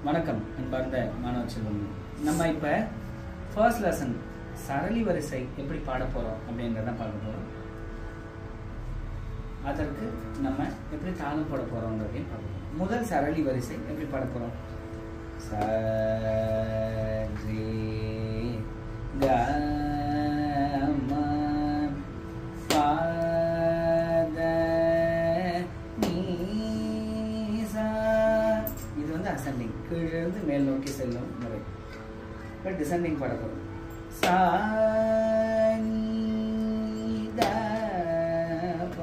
வணக்கம் அன்பார்ந்த மாணவ செல்வங்கள். நம்ம இப்போ ஃபர்ஸ்ட் லெசன் சரளி வரிசை எப்படி பாட போகிறோம் அப்படிங்கிறத பார்க்க போகிறோம். அதற்கு நம்ம எப்படி தாளம் போட போகிறோங்கிறதையும் பார்க்க போகிறோம். முதல் சரளி வரிசை எப்படி பாட போகிறோம்? சரி க ம ப த நீ சா. இது வந்து அசெண்டிங், கீழிருந்து மேல் நோக்கி செல்லும் முறை. இப்போ டிசெண்டிங் பாட போகிறோம். சா நீ த ப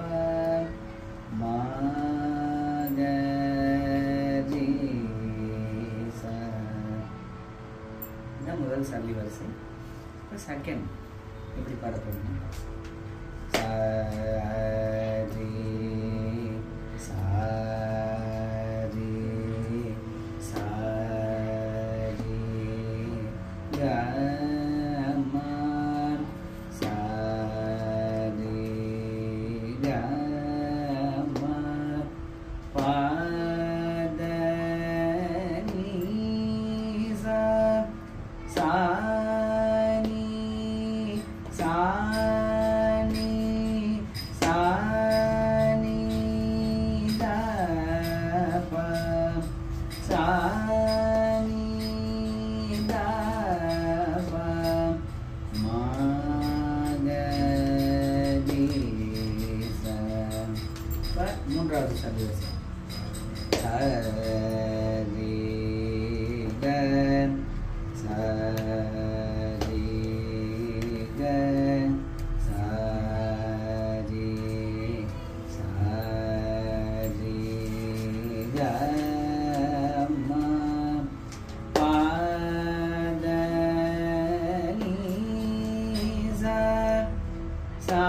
ம க ரி சா. இதுதான் முதல் சரளி வரிசை. இப்போ செகண்ட் எப்படி பாட போகிறோம்? சரி சரி சரி க ம சரி க ம ப த நீ சா. சா நீ சா நீ சா நீ த ப சா நீ த ப ம க ரி சா. இப்போ மூன்றாவது சரளி வரிசை. சரி க சரி க சரி சரி க ம ப த நீ சா. சா